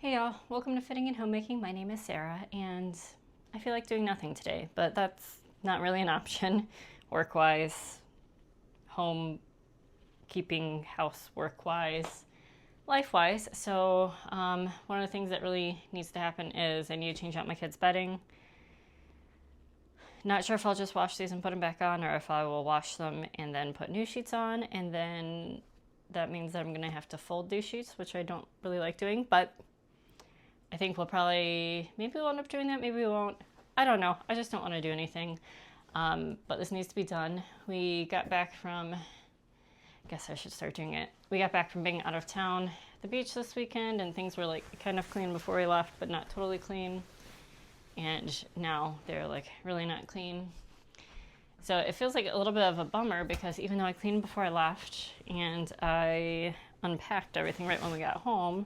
Hey y'all, welcome to Fitting and Homemaking. My name is Sarah and I feel like doing nothing today, but that's not really an option work-wise, home keeping, housework-wise, life-wise. So one of the things that really needs to happen is I need to change out my kids' bedding. Not sure if I'll just wash these and put them back on or if I will wash them and then put new sheets on, and then that means that I'm gonna have to fold these sheets, which I don't really like doing, but I think maybe we'll end up doing that, maybe we won't. I don't know. I just don't want to do anything. But this needs to be done. We got back from, I guess I should start doing it. We got back from being out of town at the beach this weekend, and things were like kind of clean before we left, but not totally clean. And now they're like really not clean. So it feels like a little bit of a bummer because even though I cleaned before I left and I unpacked everything right when we got home,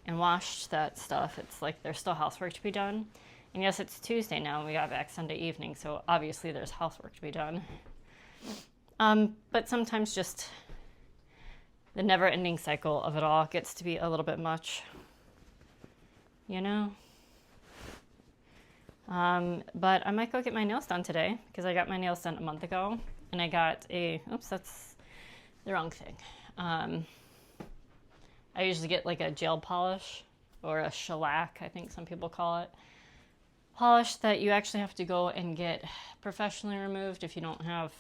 and washed that stuff, it's like there's still housework to be done. And yes, it's Tuesday now and we got back Sunday evening, so obviously there's housework to be done. But sometimes just the never-ending cycle of it all gets to be a little bit much, you know? But I might go get my nails done today because I got my nails done a month ago and I got oops, that's the wrong thing. I usually get like a gel polish or a shellac, I think some people call it. Polish that you actually have to go and get professionally removed if you don't have,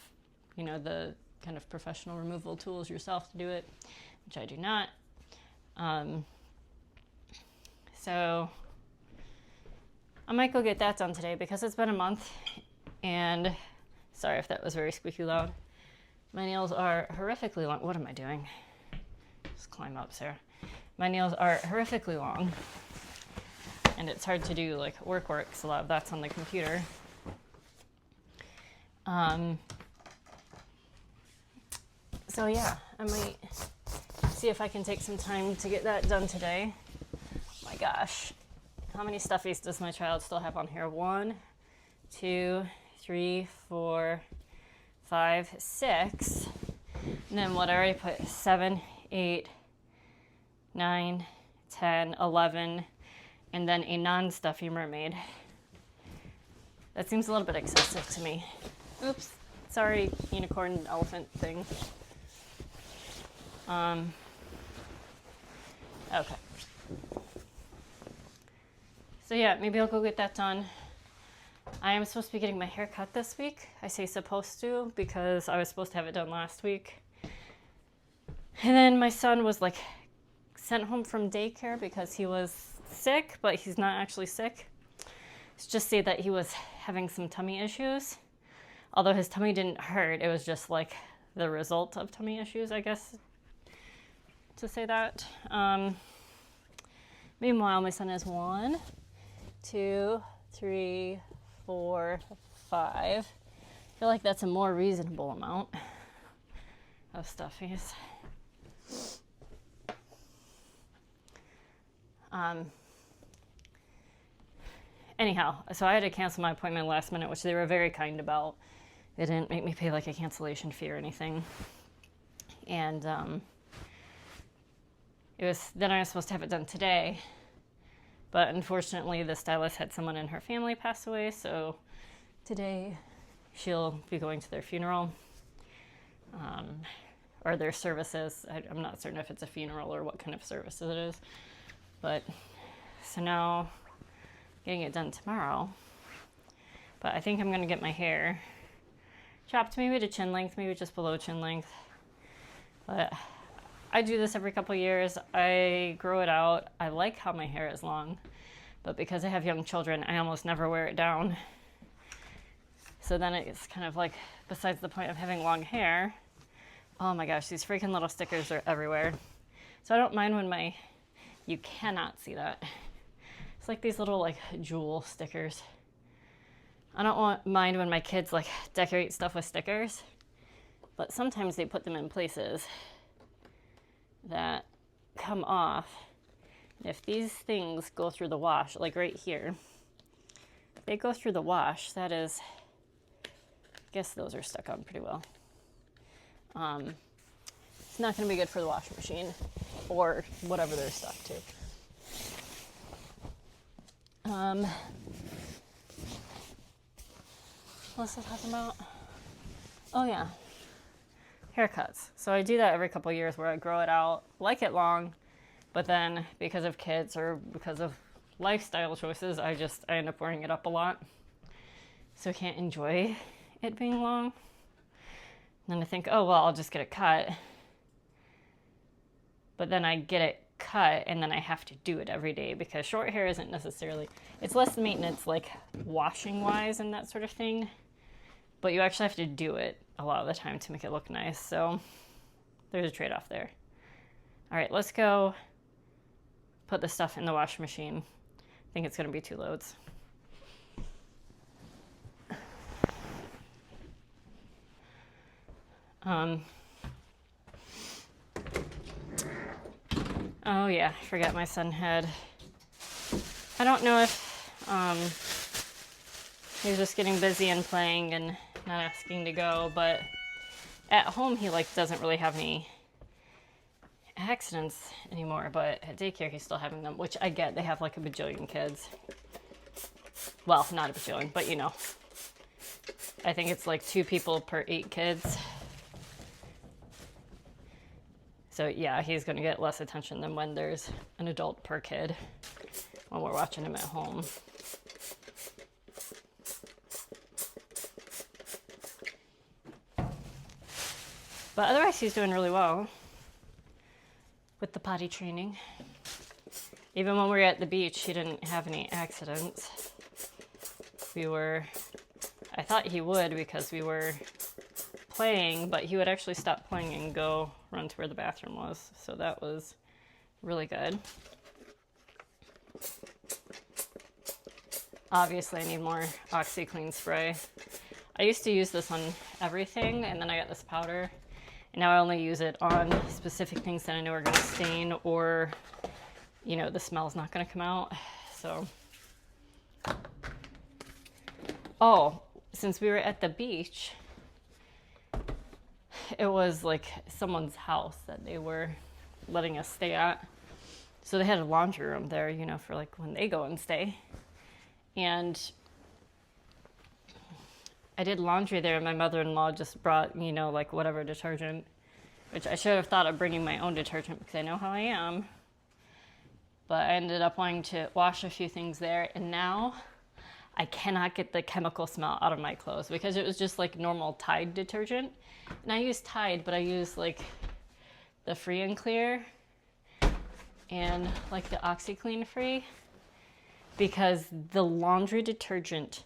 the kind of professional removal tools yourself to do it, which I do not. So I might go get that done today because it's been a month, and sorry if that was very squeaky loud. My nails are horrifically long. What am I doing? Just climb up, Sarah. My nails are horrifically long, and it's hard to do like work, so a lot of that's on the computer. So yeah, I might see if I can take some time to get that done today. My gosh, how many stuffies does my child still have on here? 1, 2, 3, 4, 5, 6, and then what I already put 7, 8, 9, 10, 11, and then a non-stuffy mermaid. That seems a little bit excessive to me. Oops, sorry, unicorn elephant thing. Okay. So yeah, maybe I'll go get that done. I am supposed to be getting my hair cut this week. I say supposed to because I was supposed to have it done last week. And then my son was like sent home from daycare because he was sick, but he's not actually sick. Let's just say that he was having some tummy issues. Although his tummy didn't hurt, it was just like the result of tummy issues, I guess, to say that. Meanwhile, my son is 1, 2, 3, 4, 5. I feel like that's a more reasonable amount of stuffies. Anyhow, so I had to cancel my appointment last minute, which they were very kind about. They didn't make me pay like a cancellation fee or anything. And then I was supposed to have it done today, but unfortunately the stylist had someone in her family pass away, so today she'll be going to their funeral, or their services. I'm not certain if it's a funeral or what kind of services it is, but so now getting it done tomorrow. But I think I'm gonna get my hair chopped maybe to chin length, maybe just below chin length. But I do this every couple years. I grow it out. I like how my hair is long, but because I have young children, I almost never wear it down. So then it's kind of like, besides the point of having long hair, oh my gosh, these freaking little stickers are everywhere. So I don't mind when you cannot see that. It's like these little like jewel stickers. I don't mind when my kids like decorate stuff with stickers, but sometimes they put them in places that come off. If these things go through the wash, like right here, if they go through the wash, that is, I guess those are stuck on pretty well. It's not going to be good for the washing machine or whatever they're stuck to. What was I talking about? Oh yeah, haircuts. So I do that every couple of years where I grow it out, like it long, but then because of kids or because of lifestyle choices, I end up wearing it up a lot. So I can't enjoy it being long. And then I think, oh, well, I'll just get it cut. But then I get it cut and then I have to do it every day because short hair isn't necessarily, it's less maintenance like washing wise and that sort of thing. But you actually have to do it a lot of the time to make it look nice. So there's a trade-off there. All right, let's go put the stuff in the washing machine. I think it's going to be 2 loads. Oh yeah, I forgot my son had, I don't know if he was just getting busy and playing and not asking to go, but at home he like doesn't really have any accidents anymore, but at daycare he's still having them, which I get. They have like a bajillion kids. Well, not a bajillion, but you know, I think it's like 2 people per 8 kids. So yeah, he's going to get less attention than when there's an adult per kid when we're watching him at home. But otherwise, he's doing really well with the potty training. Even when we were at the beach, he didn't have any accidents. I thought he would because we were playing, but he would actually stop playing and go run to where the bathroom was. So that was really good. Obviously, I need more OxiClean spray. I used to use this on everything, and then I got this powder. And now I only use it on specific things that I know are going to stain or, you know, the smell's not going to come out. So, oh, since we were at the beach, it was like someone's house that they were letting us stay at. So they had a laundry room there, you know, for like when they go and stay. And I did laundry there, and my mother-in-law just brought, you know, like whatever detergent, which I should have thought of bringing my own detergent because I know how I am. But I ended up wanting to wash a few things there, and now I cannot get the chemical smell out of my clothes because it was just like normal Tide detergent. And I use Tide, but I use like the Free and Clear and like the OxiClean Free because the laundry detergent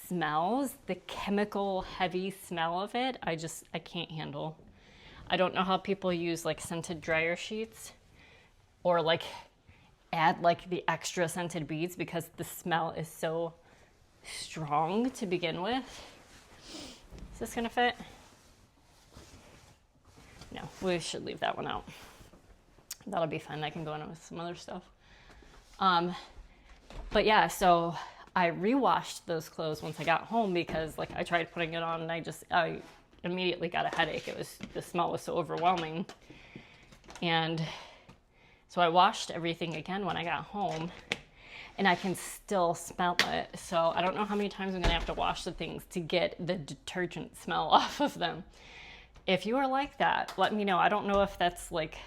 smells, the chemical heavy smell of it, I can't handle. I don't know how people use like scented dryer sheets or like add like the extra scented beads because the smell is so strong to begin with. Is this gonna fit? No, we should leave that one out. That'll be fine. That can go in with some other stuff. But yeah, so I rewashed those clothes once I got home because like I tried putting it on and I immediately got a headache. The smell was so overwhelming. And so I washed everything again when I got home and I can still smell it. So I don't know how many times I'm gonna have to wash the things to get the detergent smell off of them. If you are like that, let me know. I don't know if that's like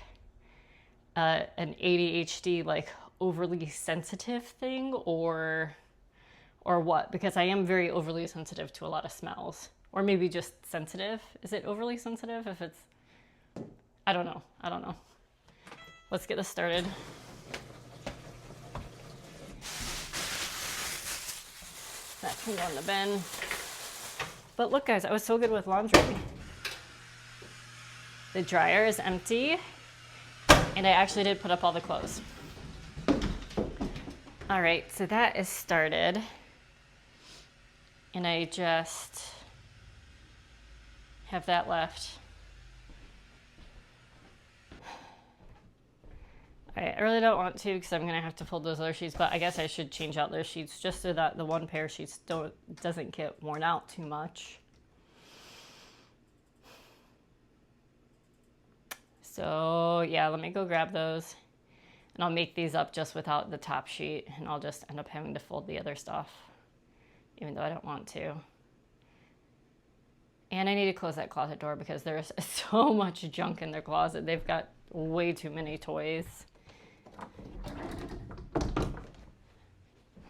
an ADHD, like overly sensitive thing or what, because I am very overly sensitive to a lot of smells. Or maybe just sensitive. Is it overly sensitive? If it's, I don't know. Let's get this started. That can go in the bin. But look guys, I was so good with laundry. The dryer is empty and I actually did put up all the clothes. All right, so that is started. And I just have that left. All right, I really don't want to because I'm gonna have to fold those other sheets, but I guess I should change out those sheets just so that the one pair of sheets doesn't get worn out too much. So yeah, let me go grab those. And I'll make these up just without the top sheet, and I'll just end up having to fold the other stuff, even though I don't want to. And I need to close that closet door because there's so much junk in their closet. They've got way too many toys.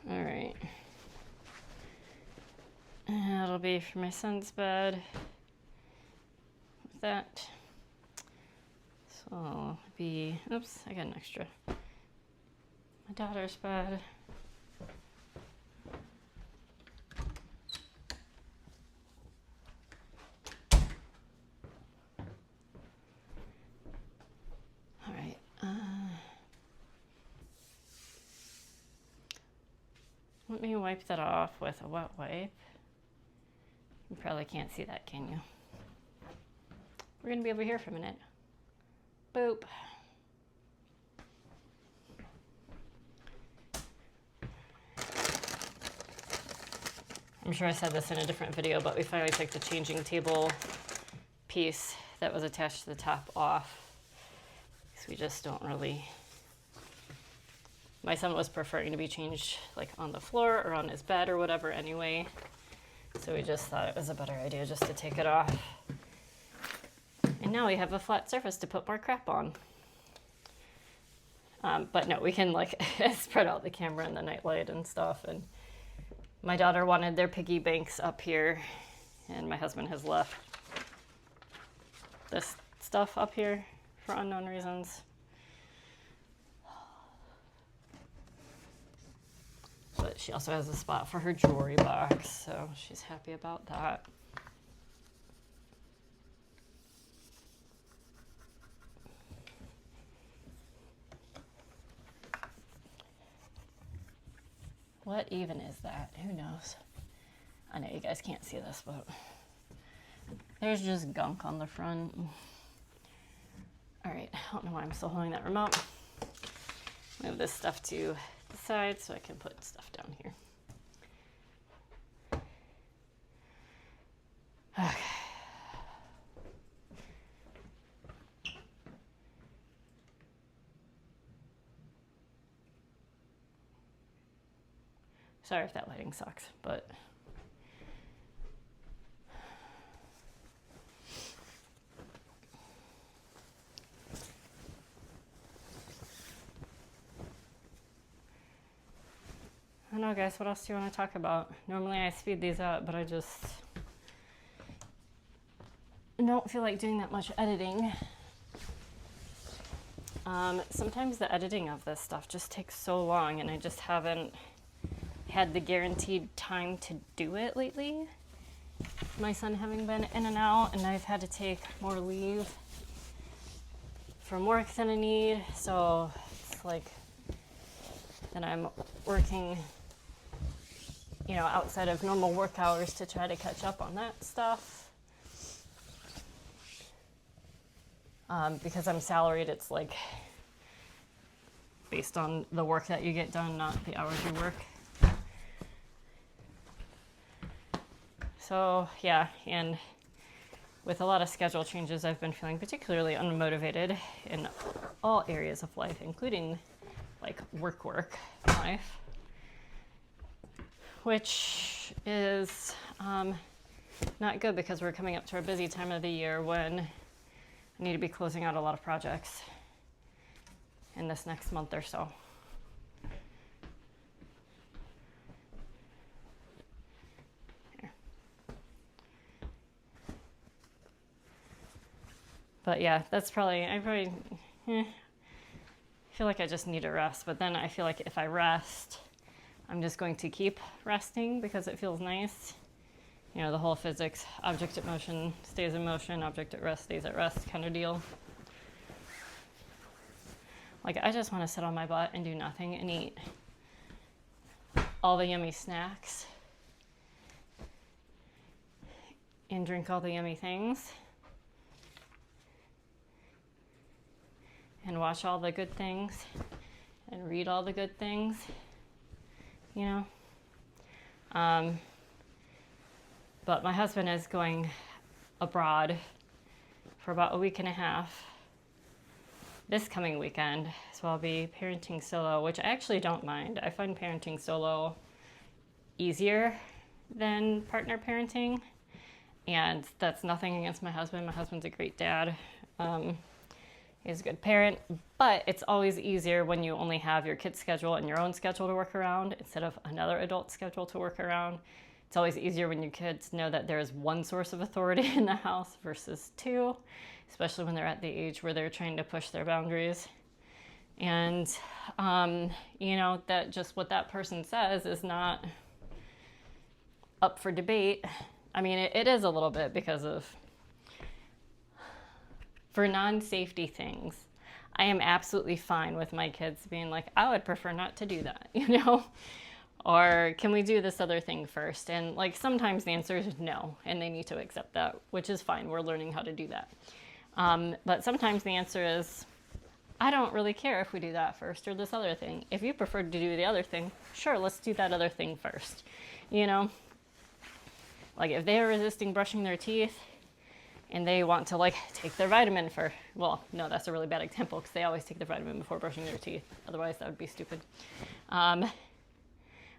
All right. That'll be for my son's bed. With that. So it'll be, oops, I got an extra. My daughter's bed. All right. Let me wipe that off with a wet wipe. You probably can't see that, can you? We're gonna be over here for a minute. Boop. I'm sure I said this in a different video, but we finally took the changing table piece that was attached to the top off. Because we just don't really... My son was preferring to be changed like on the floor or on his bed or whatever anyway. So we just thought it was a better idea just to take it off. And now we have a flat surface to put more crap on. But no, we can like spread out the camera and the nightlight and stuff. And my daughter wanted their piggy banks up here, and my husband has left this stuff up here for unknown reasons. But she also has a spot for her jewelry box, so she's happy about that. What even is that? Who knows? I know you guys can't see this, but there's just gunk on the front. All right, I don't know why I'm still holding that remote. Move this stuff to the side so I can put stuff down here. Okay. Sorry if that lighting sucks, but I don't know, guys, what else do you want to talk about? Normally I speed these up, but I just don't feel like doing that much editing. Sometimes the editing of this stuff just takes so long, and I just haven't had the guaranteed time to do it lately. My son having been in and out, and I've had to take more leave from work than I need, so it's like then I'm working, you know, outside of normal work hours to try to catch up on that stuff. Because I'm salaried, it's like based on the work that you get done, not the hours you work. So yeah, and with a lot of schedule changes, I've been feeling particularly unmotivated in all areas of life, including like work life, which is not good because we're coming up to our busy time of the year when I need to be closing out a lot of projects in this next month or so. But yeah, that's probably, I feel like I just need to rest. But then I feel like if I rest, I'm just going to keep resting because it feels nice. You know, the whole physics, object at motion stays in motion, object at rest stays at rest kind of deal. Like, I just want to sit on my butt and do nothing and eat all the yummy snacks and drink all the yummy things and watch all the good things and read all the good things, you know? But my husband is going abroad for about a week and a half this coming weekend. So I'll be parenting solo, which I actually don't mind. I find parenting solo easier than partner parenting. And that's nothing against my husband. My husband's a great dad. He's a good parent. But it's always easier when you only have your kid's schedule and your own schedule to work around instead of another adult's schedule to work around. It's always easier when your kids know that there is one source of authority in the house versus two, especially when they're at the age where they're trying to push their boundaries. And, that just what that person says is not up for debate. I mean, it is a little bit because for non-safety things, I am absolutely fine with my kids being like, I would prefer not to do that, Or can we do this other thing first? And like sometimes the answer is no, and they need to accept that, which is fine. We're learning how to do that. But sometimes the answer is, I don't really care if we do that first or this other thing. If you prefer to do the other thing, sure, let's do that other thing first. Like if they are resisting brushing their teeth and they want to like take their vitamin well, no, that's a really bad example because they always take their vitamin before brushing their teeth. Otherwise that would be stupid.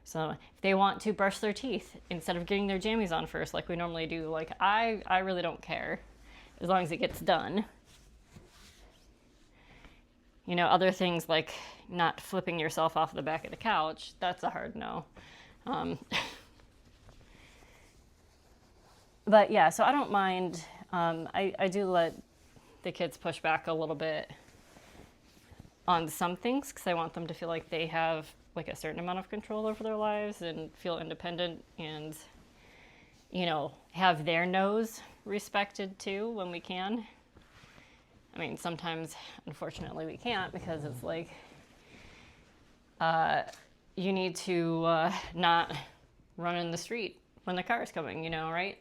So if they want to brush their teeth instead of getting their jammies on first, like we normally do, like I really don't care as long as it gets done. Other things like not flipping yourself off the back of the couch, that's a hard no. But yeah, so I don't mind. I do let the kids push back a little bit on some things because I want them to feel like they have like a certain amount of control over their lives and feel independent and, have their no's respected too when we can. I mean, sometimes, unfortunately, we can't because it's like, you need to not run in the street when the car is coming, right?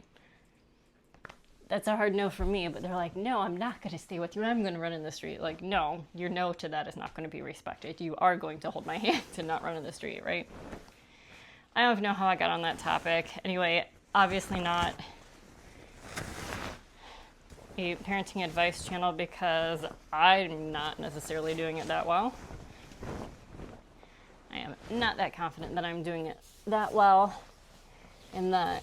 That's a hard no for me, but they're like, no, I'm not going to stay with you. I'm going to run in the street. Like, no, your no to that is not going to be respected. You are going to hold my hand and not run in the street, right? I don't know how I got on that topic. Anyway, obviously not a parenting advice channel because I'm not necessarily doing it that well. I am not that confident that I'm doing it that well and that,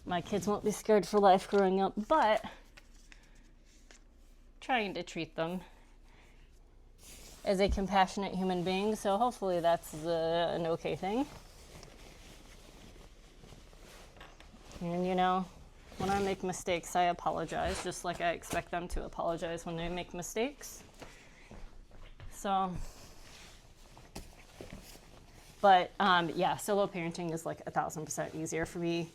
my kids won't be scared for life growing up, but trying to treat them as a compassionate human being, so hopefully that's an okay thing. And when I make mistakes, I apologize, just like I expect them to apologize when they make mistakes. So, but solo parenting is like 1,000% easier for me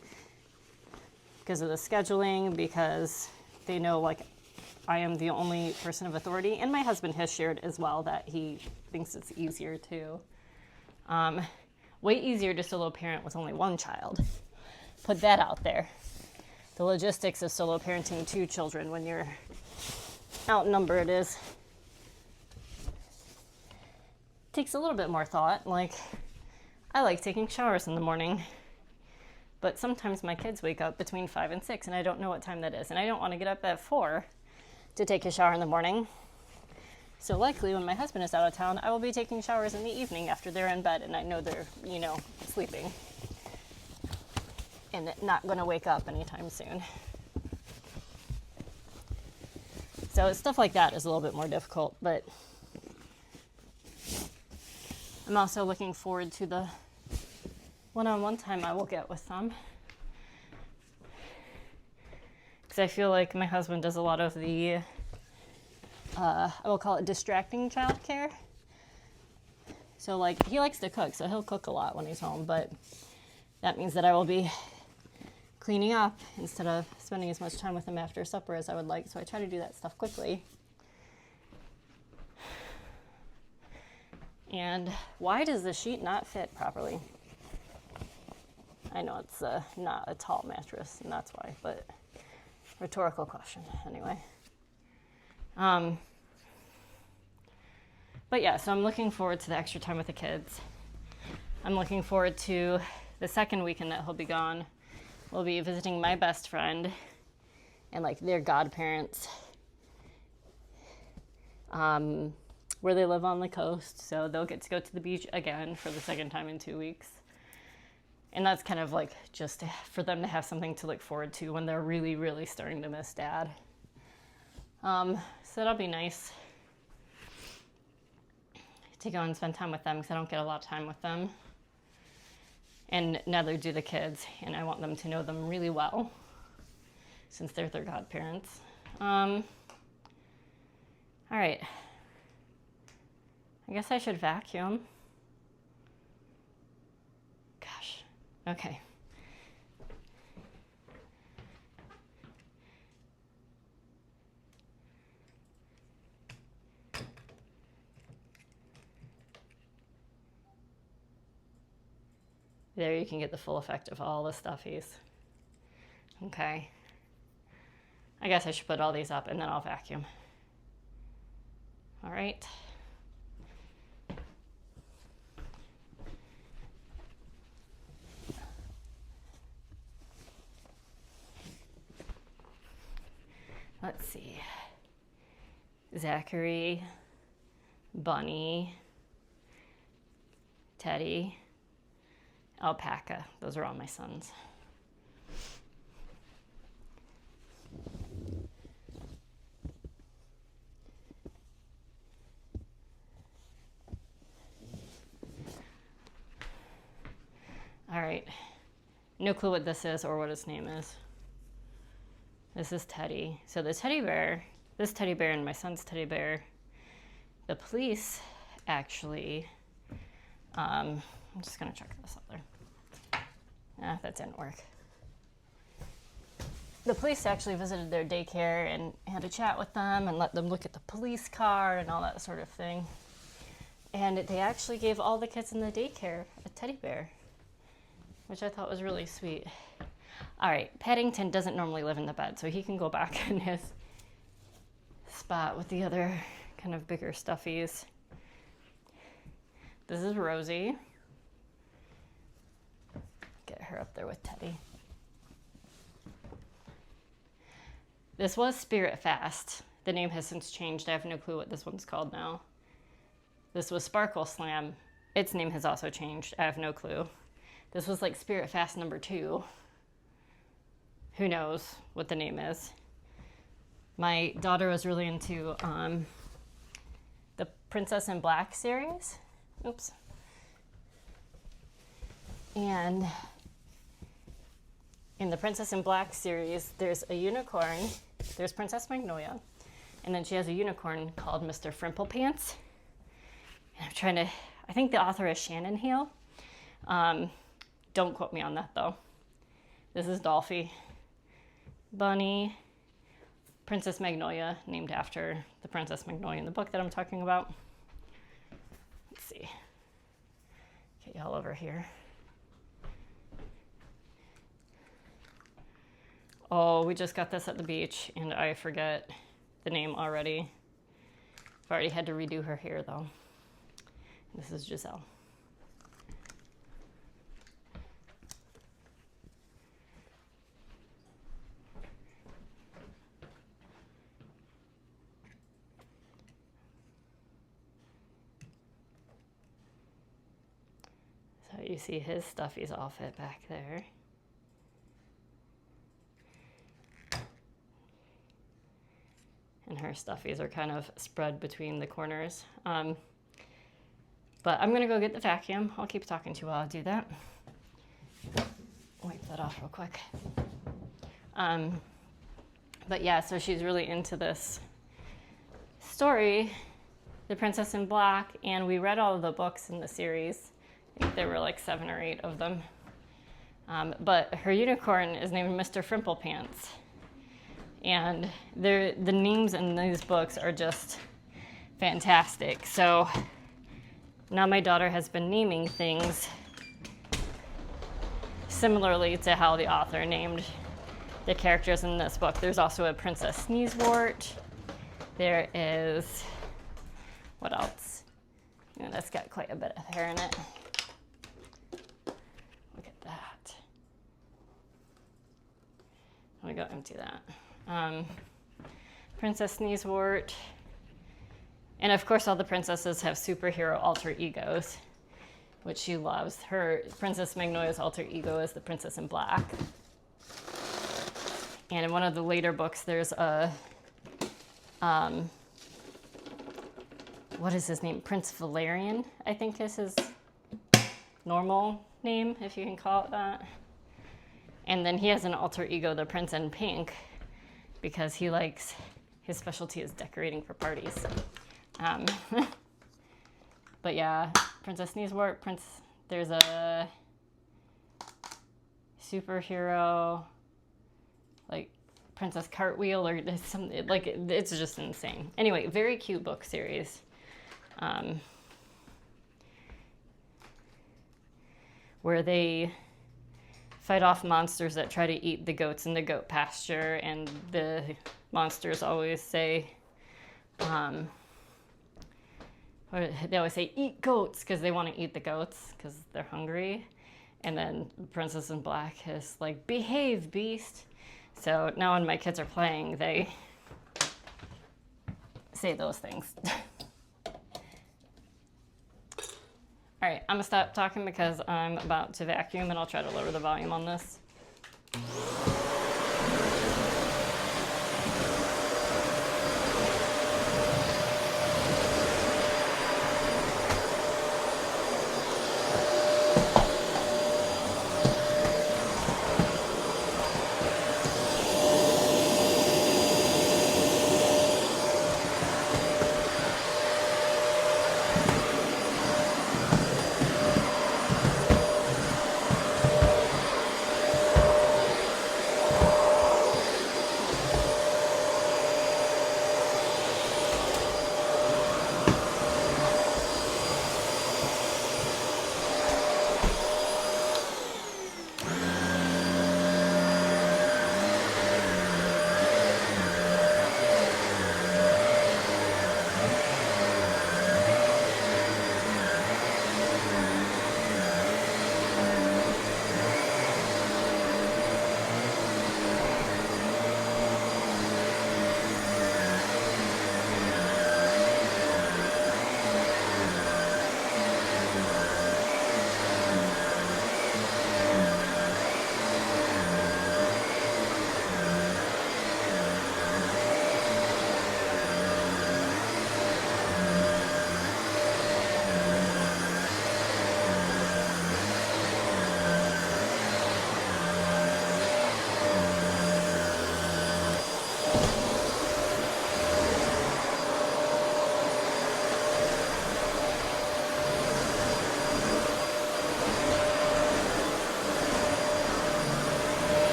because of the scheduling, because they know like I am the only person of authority, and my husband has shared as well that he thinks it's easier to, way easier to solo parent with only one child. Put that out there. The logistics of solo parenting 2 children when you're outnumbered takes a little bit more thought. Like, I like taking showers in the morning, but sometimes my kids wake up between 5 and 6 and I don't know what time that is, and I don't want to get up at 4 to take a shower in the morning. So likely when my husband is out of town, I will be taking showers in the evening after they're in bed and I know they're, sleeping and not going to wake up anytime soon. So stuff like that is a little bit more difficult, but I'm also looking forward to the one-on-one time I will get with them. Because I feel like my husband does a lot of the, I will call it distracting childcare. So like, he likes to cook, so he'll cook a lot when he's home, but that means that I will be cleaning up instead of spending as much time with him after supper as I would like. So I try to do that stuff quickly. And why does the sheet not fit properly? I know it's not a tall mattress, and that's why, but rhetorical question anyway. But yeah, so I'm looking forward to the extra time with the kids. I'm looking forward to the second weekend that he'll be gone. We'll be visiting my best friend and like their godparents. where they live on the coast. So they'll get to go to the beach again for the second time in 2 weeks. And that's kind of like just for them to have something to look forward to when they're really, really starting to miss Dad. So that'll be nice to go and spend time with them because I don't get a lot of time with them. And neither do the kids. And I want them to know them really well since they're their godparents. All right. I guess I should vacuum. Gosh. Okay. There you can get the full effect of all the stuffies. Okay. I guess I should put all these up and then I'll vacuum. All right. Let's see. Zachary, Bunny, Teddy, Alpaca. Those are all my sons. All right. No clue what this is or what its name is. This is Teddy. So the teddy bear, this teddy bear and my son's teddy bear, the police actually, I'm just gonna check this out there. That didn't work. The police actually visited their daycare and had a chat with them and let them look at the police car and all that sort of thing. And they actually gave all the kids in the daycare a teddy bear, which I thought was really sweet. All right, Paddington doesn't normally live in the bed, so he can go back in his spot with the other kind of bigger stuffies. This is Rosie. Get her up there with Teddy. This was Spirit Fast. The name has since changed. I have no clue what this one's called now. This was Sparkle Slam. Its name has also changed. I have no clue. This was like Spirit Fast number 2. Who knows what the name is. My daughter was really into the Princess in Black series. Oops. And in the Princess in Black series, there's a unicorn. There's Princess Magnolia. And then she has a unicorn called Mr. Frimplepants. And I'm trying to, I think the author is Shannon Hale. Don't quote me on that though. This is Dolphy. Bunny, Princess Magnolia, named after the Princess Magnolia in the book that I'm talking about. Let's see. Get y'all over here. Oh, we just got this at the beach, and I forget the name already. I've already had to redo her hair, though. This is Giselle. So you see his stuffies all fit back there. And her stuffies are kind of spread between the corners. But I'm gonna go get the vacuum. I'll keep talking to you while I do that. Wipe that off real quick. But yeah, so she's really into this story, The Princess in Black, and we read all of the books in the series. I think there were like 7 or 8 of them. But her unicorn is named Mr. Frimplepants. And the names in these books are just fantastic. So now my daughter has been naming things similarly to how the author named the characters in this book. There's also a Princess Sneezewort. There is, what else? That's got quite a bit of hair in it. Look at that. Let me go empty that. Princess Sneezewort. And of course, all the princesses have superhero alter egos, which she loves. Her Princess Magnolia's alter ego is the Princess in Black. And in one of the later books, there's a, what is his name? Prince Valerian, I think is his normal name, if you can call it that. And then he has an alter ego, the Prince in Pink, because he likes, his specialty is decorating for parties. But yeah, Princess Sneezewort, there's a superhero, like Princess Cartwheel, or something, like, it's just insane. Anyway, very cute book series. Where they fight off monsters that try to eat the goats in the goat pasture, and the monsters always say, they always say, eat goats, because they want to eat the goats, because they're hungry. And then Princess in Black is like, behave, beast. So now when my kids are playing, they say those things. All right, I'm gonna stop talking because I'm about to vacuum, and I'll try to lower the volume on this.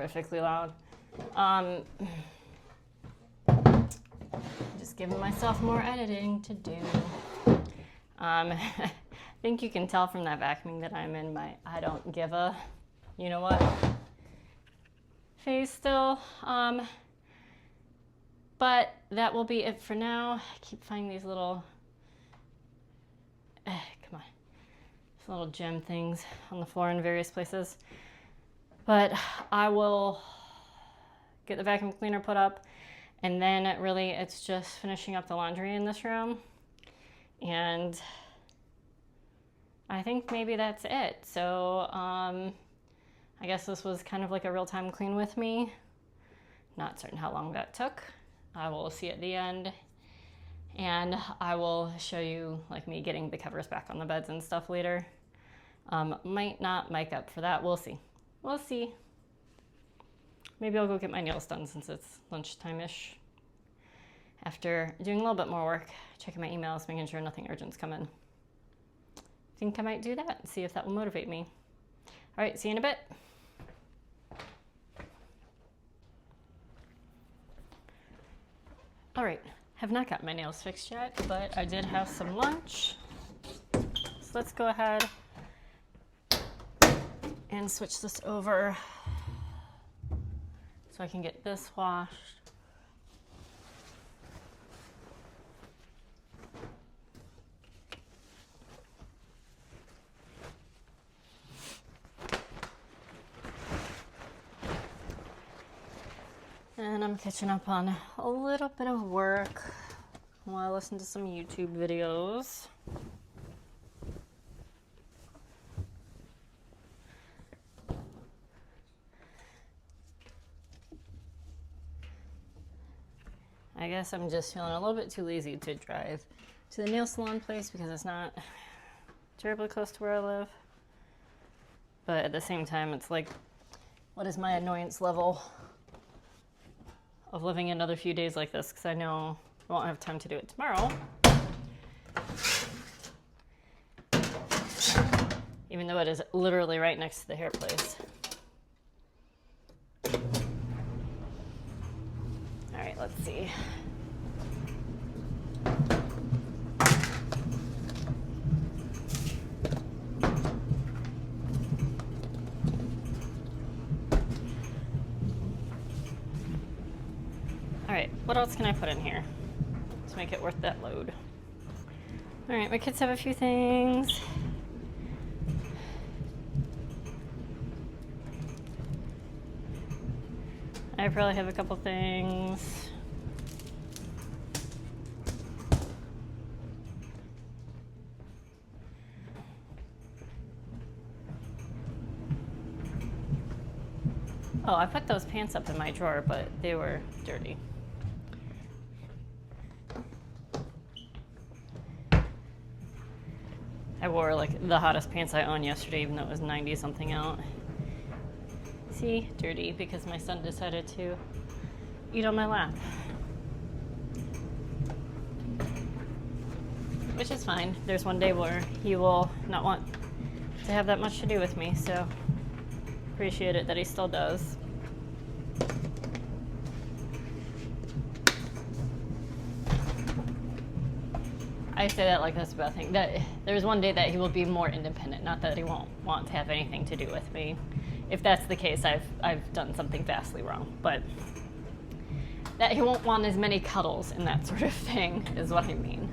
horrifically loud. Just giving myself more editing to do. I think you can tell from that vacuuming that I'm in my I don't give a, you know what, phase still. But that will be it for now. I keep finding these little, come on, these little gem things on the floor in various places. But I will get the vacuum cleaner put up, and then really it's just finishing up the laundry in this room. And I think maybe that's it. So I guess this was kind of like a real-time clean with me. Not certain how long that took. I will see at the end, and I will show you like me getting the covers back on the beds and stuff later. Might not mic up for that. We'll see. We'll see. Maybe I'll go get my nails done since it's lunchtime-ish. After doing a little bit more work, checking my emails, making sure nothing urgent's come in. Think I might do that and see if that will motivate me. All right, see you in a bit. All right, have not got my nails fixed yet, but I did have some lunch. So let's go ahead and switch this over so I can get this washed. And I'm catching up on a little bit of work while I listen to some YouTube videos. I guess I'm just feeling a little bit too lazy to drive to the nail salon place because it's not terribly close to where I live. But at the same time, it's like, what is my annoyance level of living another few days like this? Because I know I won't have time to do it tomorrow. Even though it is literally right next to the hair place. All right, let's see. All right, what else can I put in here to make it worth that load? All right, my kids have a few things. I probably have a couple things. Oh, I put those pants up in my drawer, but they were dirty. I wore like the hottest pants I own yesterday, even though it was 90 something out. See, dirty because my son decided to eat on my lap. Which is fine. There's one day where he will not want to have that much to do with me, so appreciate it that he still does. I say that like that's a bad thing. That there's one day that he will be more independent, not that he won't want to have anything to do with me. If that's the case, I've done something vastly wrong. But that he won't want as many cuddles and that sort of thing is what I mean.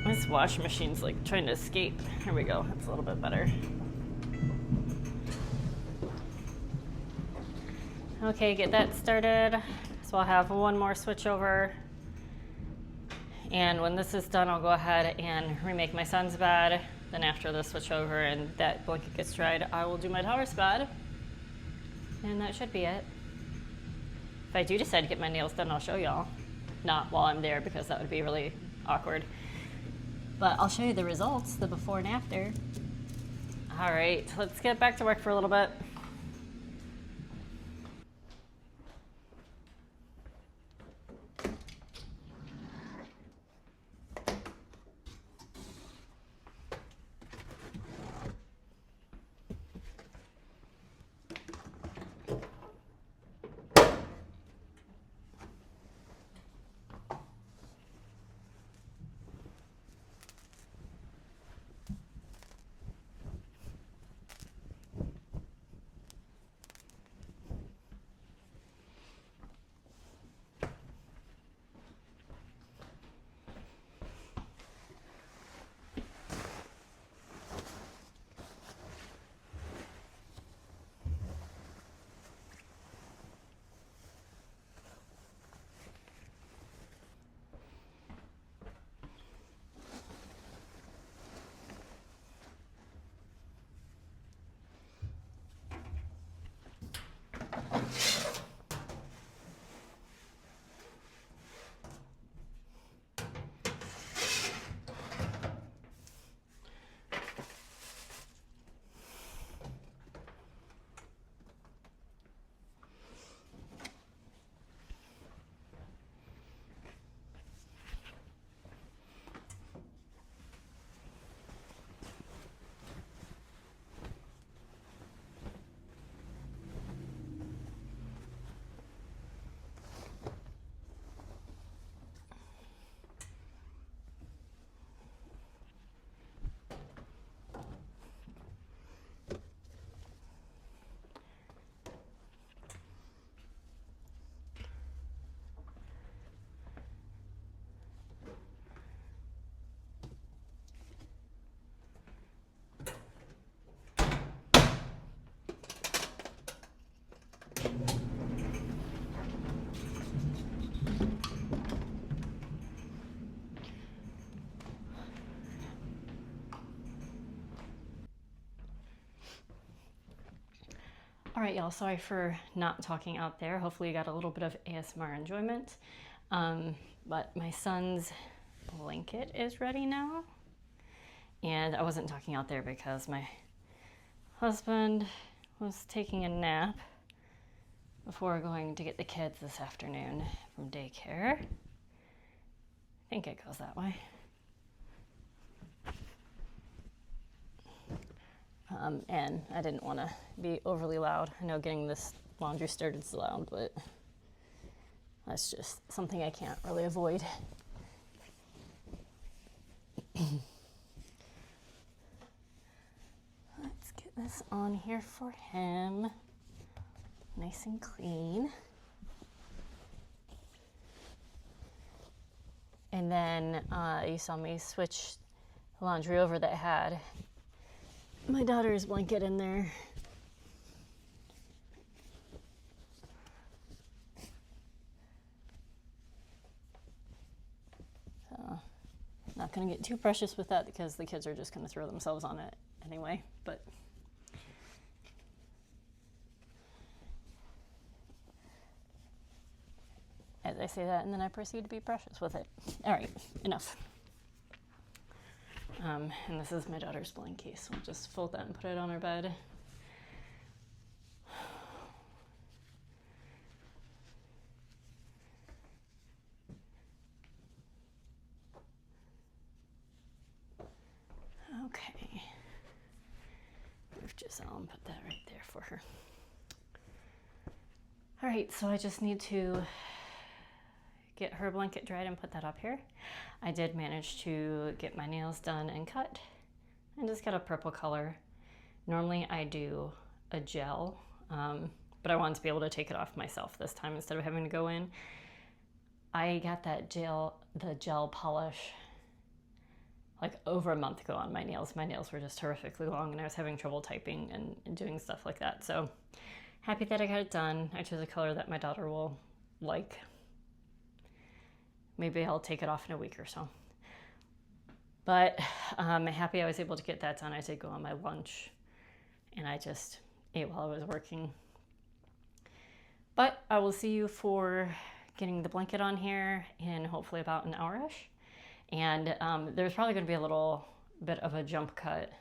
This washing machine's like trying to escape. Here we go. That's a little bit better. Okay, get that started. So I'll have one more switch over. And when this is done, I'll go ahead and remake my son's bed. Then after the switch over and that blanket gets dried, I will do my daughter's bed. And that should be it. If I do decide to get my nails done, I'll show y'all. Not while I'm there, because that would be really awkward. But I'll show you the results, the before and after. All right, let's get back to work for a little bit. right, y'all, sorry for not talking out there. Hopefully you got a little bit of ASMR enjoyment. But my son's blanket is ready now. And I wasn't talking out there because my husband was taking a nap before going to get the kids this afternoon from daycare. I think it goes that way. And I didn't want to be overly loud. I know getting this laundry started is loud, but that's just something I can't really avoid. Let's get this on here for him. Nice and clean. And then you saw me switch the laundry over that had my daughter's blanket in there. So, not gonna get too precious with that because the kids are just gonna throw themselves on it anyway, but as I say that, and then I proceed to be precious with it. All right, enough. And this is my daughter's blanket, so I'll just fold that and put it on her bed. Okay. Move Giselle and put that right there for her. All right, so I just need to get her blanket dried and put that up here. I did manage to get my nails done and cut. I just got a purple color. Normally I do a gel, but I wanted to be able to take it off myself this time instead of having to go in. I got that the gel polish like over a month ago on my nails. My nails were just horrifically long and I was having trouble typing and doing stuff like that. So happy that I got it done. I chose a color that my daughter will like. Maybe I'll take it off in a week or so. But I'm happy I was able to get that done. I did go on my lunch and I just ate while I was working. But I will see you for getting the blanket on here in hopefully about an hour-ish. And there's probably gonna be a little bit of a jump cut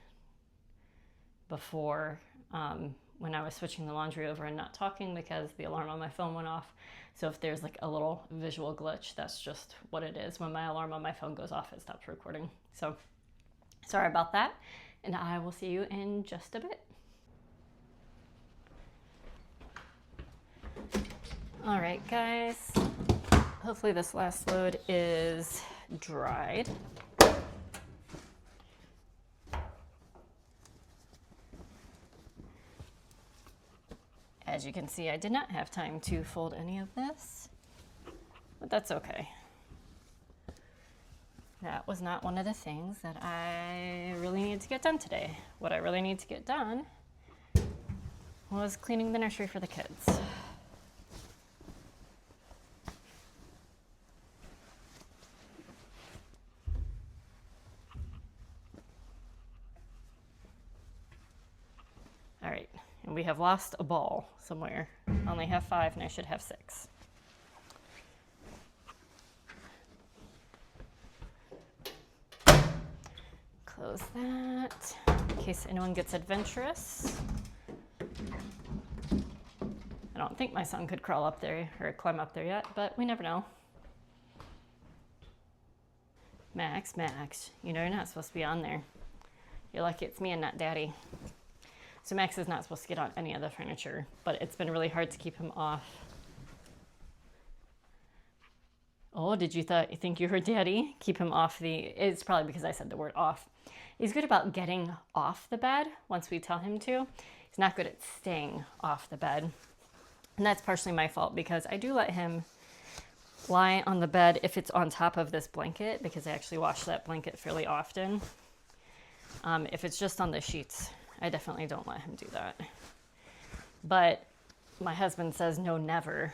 before when I was switching the laundry over and not talking because the alarm on my phone went off. So if there's like a little visual glitch, that's just what it is. When my alarm on my phone goes off, it stops recording. So sorry about that, and I will see you in just a bit. All right, guys. Hopefully this last load is dried. As you can see, I did not have time to fold any of this, but that's okay. That was not one of the things that I really needed to get done today. What I really need to get done was cleaning the nursery for the kids. All right, and we have lost a ball somewhere. I only have 5 and I should have 6. Close that in case anyone gets adventurous. I don't think my son could crawl up there or climb up there yet, but we never know. Max, you know you're not supposed to be on there. You're lucky it's me and not Daddy. So Max is not supposed to get on any of the furniture, but it's been really hard to keep him off. Oh, did you think you heard Daddy? Keep him off it's probably because I said the word off. He's good about getting off the bed once we tell him to. He's not good at staying off the bed. And that's partially my fault because I do let him lie on the bed if it's on top of this blanket because I actually wash that blanket fairly often. If it's just on the sheets, I definitely don't let him do that. But my husband says no, never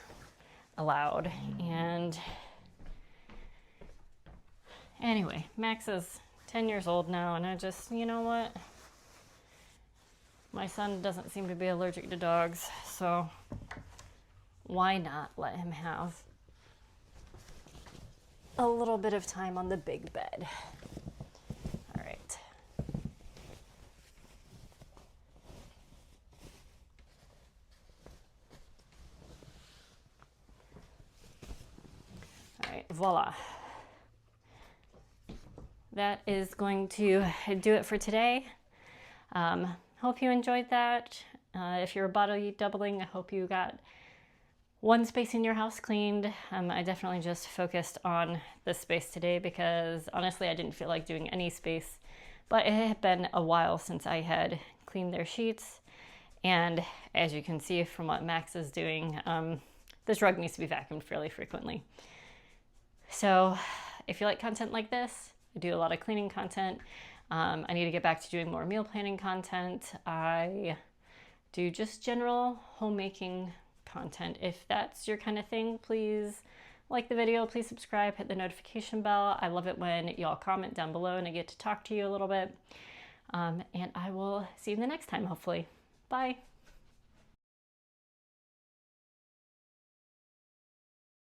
allowed. And anyway, Max is 10 years old now, and I just, you know what? My son doesn't seem to be allergic to dogs, so why not let him have a little bit of time on the big bed. All right. All right, voila. That is going to do it for today. Hope you enjoyed that. If you're bottle doubling, I hope you got one space in your house cleaned. I definitely just focused on this space today because honestly I didn't feel like doing any space, but it had been a while since I had cleaned their sheets, and as you can see from what Max is doing, this rug needs to be vacuumed fairly frequently. So if you like content like this, I do a lot of cleaning content. I need to get back to doing more meal planning content. I do just general homemaking content. If that's your kind of thing, please like the video, please subscribe, hit the notification bell. I love it when y'all comment down below and I get to talk to you a little bit. And I will see you the next time, hopefully. Bye.